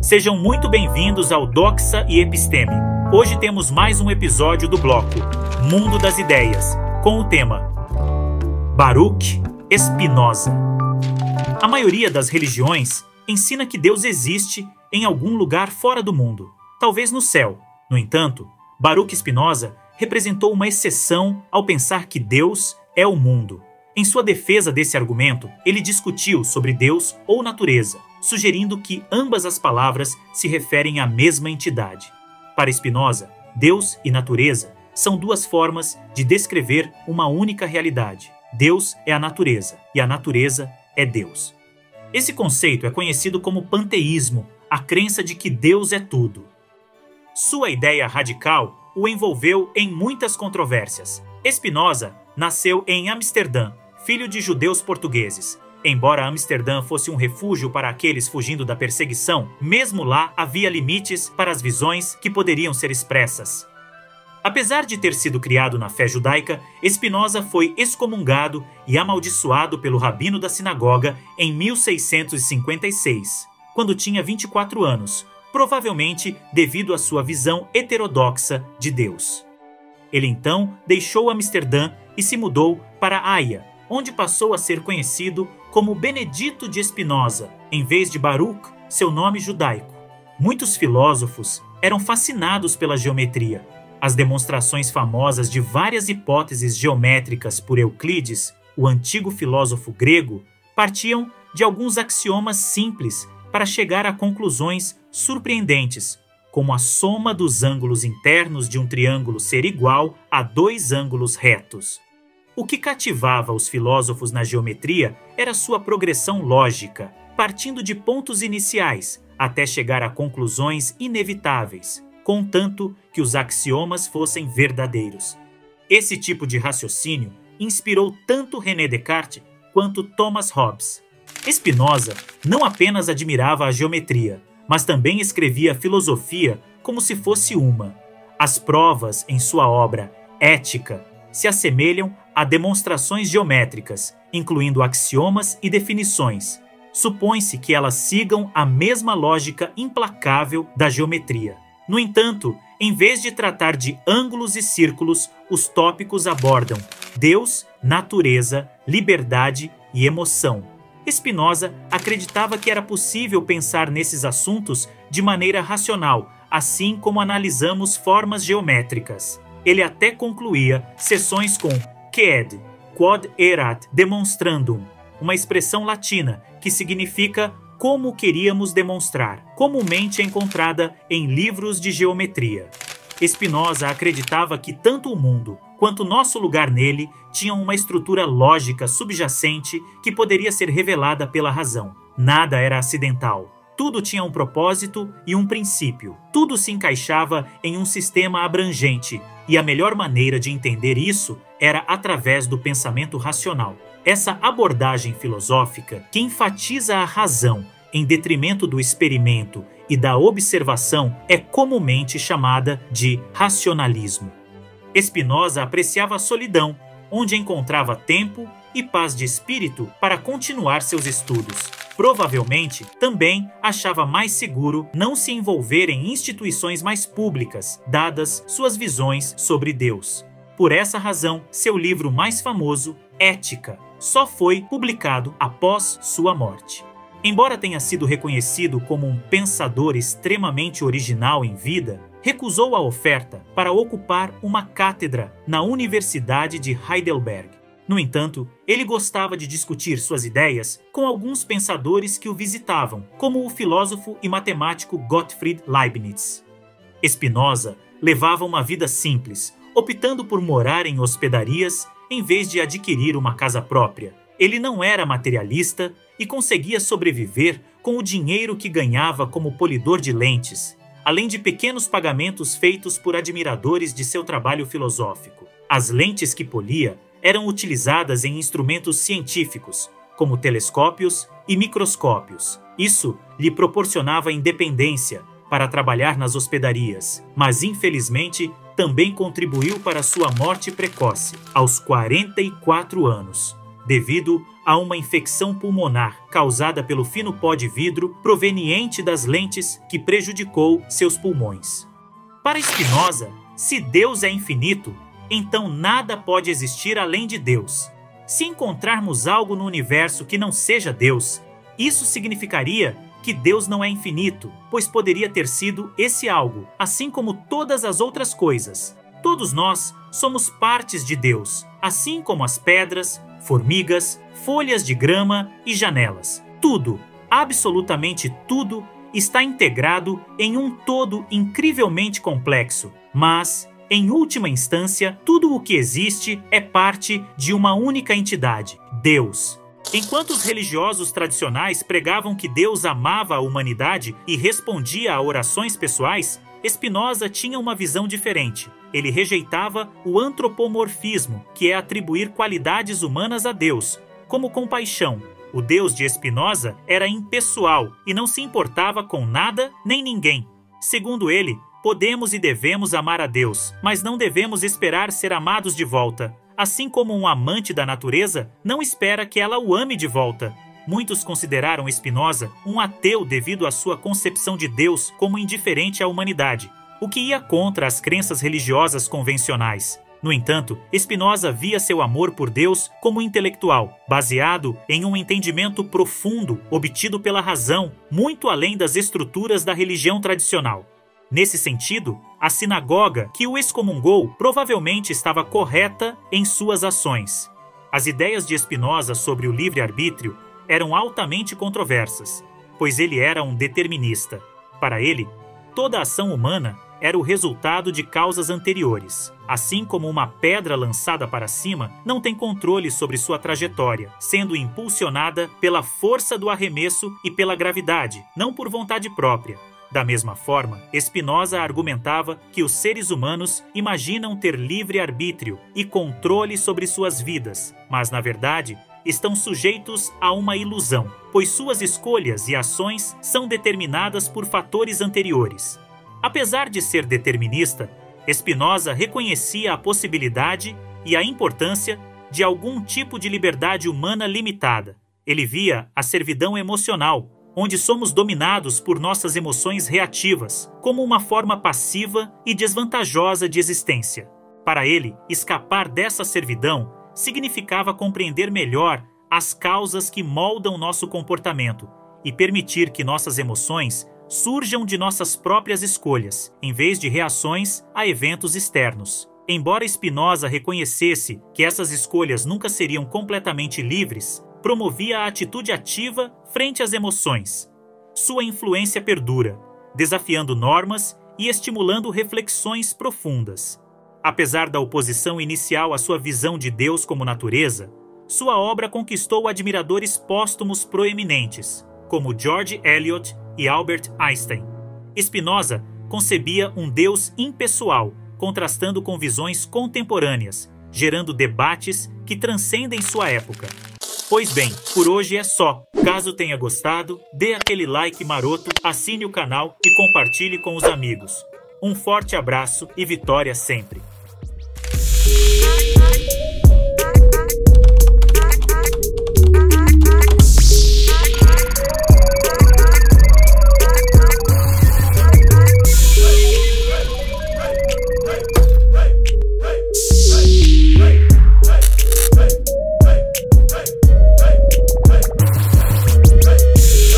Sejam muito bem-vindos ao Doxa e Episteme. Hoje temos mais um episódio do bloco Mundo das Ideias, com o tema Baruch Spinoza. A maioria das religiões ensina que Deus existe em algum lugar fora do mundo, talvez no céu. No entanto, Baruch Spinoza representou uma exceção ao pensar que Deus é o mundo. Em sua defesa desse argumento, ele discutiu sobre Deus ou natureza, sugerindo que ambas as palavras se referem à mesma entidade. Para Spinoza, Deus e natureza são duas formas de descrever uma única realidade. Deus é a natureza e a natureza é Deus. Esse conceito é conhecido como panteísmo, a crença de que Deus é tudo. Sua ideia radical o envolveu em muitas controvérsias. Spinoza nasceu em Amsterdã, filho de judeus portugueses. Embora Amsterdã fosse um refúgio para aqueles fugindo da perseguição, mesmo lá havia limites para as visões que poderiam ser expressas. Apesar de ter sido criado na fé judaica, Spinoza foi excomungado e amaldiçoado pelo rabino da sinagoga em 1656, quando tinha 24 anos, provavelmente devido à sua visão heterodoxa de Deus. Ele então deixou Amsterdã e se mudou para Haia, onde passou a ser conhecido como Benedito de Spinoza, em vez de Baruch, seu nome judaico. Muitos filósofos eram fascinados pela geometria. As demonstrações famosas de várias hipóteses geométricas por Euclides, o antigo filósofo grego, partiam de alguns axiomas simples para chegar a conclusões surpreendentes, como a soma dos ângulos internos de um triângulo ser igual a dois ângulos retos. O que cativava os filósofos na geometria era sua progressão lógica, partindo de pontos iniciais até chegar a conclusões inevitáveis, contanto que os axiomas fossem verdadeiros. Esse tipo de raciocínio inspirou tanto René Descartes quanto Thomas Hobbes. Spinoza não apenas admirava a geometria, mas também escrevia filosofia como se fosse uma. As provas em sua obra Ética se assemelham a demonstrações geométricas, incluindo axiomas e definições. Supõe-se que elas sigam a mesma lógica implacável da geometria. No entanto, em vez de tratar de ângulos e círculos, os tópicos abordam Deus, natureza, liberdade e emoção. Spinoza acreditava que era possível pensar nesses assuntos de maneira racional, assim como analisamos formas geométricas. Ele até concluía sessões com quod, quod erat demonstrandum, uma expressão latina que significa como queríamos demonstrar, comumente encontrada em livros de geometria. Spinoza acreditava que tanto o mundo quanto nosso lugar nele tinham uma estrutura lógica subjacente que poderia ser revelada pela razão. Nada era acidental. Tudo tinha um propósito e um princípio. Tudo se encaixava em um sistema abrangente, e a melhor maneira de entender isso era através do pensamento racional. Essa abordagem filosófica, que enfatiza a razão em detrimento do experimento e da observação, é comumente chamada de racionalismo. Spinoza apreciava a solidão, onde encontrava tempo e paz de espírito para continuar seus estudos. Provavelmente, também achava mais seguro não se envolver em instituições mais públicas, dadas suas visões sobre Deus. Por essa razão, seu livro mais famoso, Ética, só foi publicado após sua morte. Embora tenha sido reconhecido como um pensador extremamente original em vida, recusou a oferta para ocupar uma cátedra na Universidade de Heidelberg. No entanto, ele gostava de discutir suas ideias com alguns pensadores que o visitavam, como o filósofo e matemático Gottfried Leibniz. Spinoza levava uma vida simples, optando por morar em hospedarias em vez de adquirir uma casa própria. Ele não era materialista e conseguia sobreviver com o dinheiro que ganhava como polidor de lentes, além de pequenos pagamentos feitos por admiradores de seu trabalho filosófico. As lentes que polia eram utilizadas em instrumentos científicos, como telescópios e microscópios. Isso lhe proporcionava independência para trabalhar nas hospedarias, mas infelizmente também contribuiu para sua morte precoce, aos 44 anos. devido a uma infecção pulmonar causada pelo fino pó de vidro proveniente das lentes que prejudicou seus pulmões. Para Spinoza, se Deus é infinito, então nada pode existir além de Deus. Se encontrarmos algo no universo que não seja Deus, isso significaria que Deus não é infinito, pois poderia ter sido esse algo, assim como todas as outras coisas. Todos nós somos partes de Deus, assim como as pedras, formigas, folhas de grama e janelas. Tudo, absolutamente tudo, está integrado em um todo incrivelmente complexo, mas, em última instância, tudo o que existe é parte de uma única entidade, Deus. Enquanto os religiosos tradicionais pregavam que Deus amava a humanidade e respondia a orações pessoais, Spinoza tinha uma visão diferente. Ele rejeitava o antropomorfismo, que é atribuir qualidades humanas a Deus, como compaixão. O Deus de Spinoza era impessoal e não se importava com nada nem ninguém. Segundo ele, podemos e devemos amar a Deus, mas não devemos esperar ser amados de volta. Assim como um amante da natureza não espera que ela o ame de volta. Muitos consideraram Spinoza um ateu devido à sua concepção de Deus como indiferente à humanidade, o que ia contra as crenças religiosas convencionais. No entanto, Spinoza via seu amor por Deus como intelectual, baseado em um entendimento profundo obtido pela razão, muito além das estruturas da religião tradicional. Nesse sentido, a sinagoga que o excomungou provavelmente estava correta em suas ações. As ideias de Spinoza sobre o livre-arbítrio eram altamente controversas, pois ele era um determinista. Para ele, toda ação humana era o resultado de causas anteriores. Assim como uma pedra lançada para cima não tem controle sobre sua trajetória, sendo impulsionada pela força do arremesso e pela gravidade, não por vontade própria. Da mesma forma, Spinoza argumentava que os seres humanos imaginam ter livre-arbítrio e controle sobre suas vidas, mas, na verdade, estão sujeitos a uma ilusão, pois suas escolhas e ações são determinadas por fatores anteriores. Apesar de ser determinista, Spinoza reconhecia a possibilidade e a importância de algum tipo de liberdade humana limitada. Ele via a servidão emocional, onde somos dominados por nossas emoções reativas, como uma forma passiva e desvantajosa de existência. Para ele, escapar dessa servidão significava compreender melhor as causas que moldam nosso comportamento e permitir que nossas emoções surjam de nossas próprias escolhas, em vez de reações a eventos externos. Embora Spinoza reconhecesse que essas escolhas nunca seriam completamente livres, promovia a atitude ativa frente às emoções. Sua influência perdura, desafiando normas e estimulando reflexões profundas. Apesar da oposição inicial à sua visão de Deus como natureza, sua obra conquistou admiradores póstumos proeminentes, como George Eliot e Albert Einstein. Spinoza concebia um Deus impessoal, contrastando com visões contemporâneas, gerando debates que transcendem sua época. Pois bem, por hoje é só. Caso tenha gostado, dê aquele like maroto, assine o canal e compartilhe com os amigos. Um forte abraço e vitória sempre!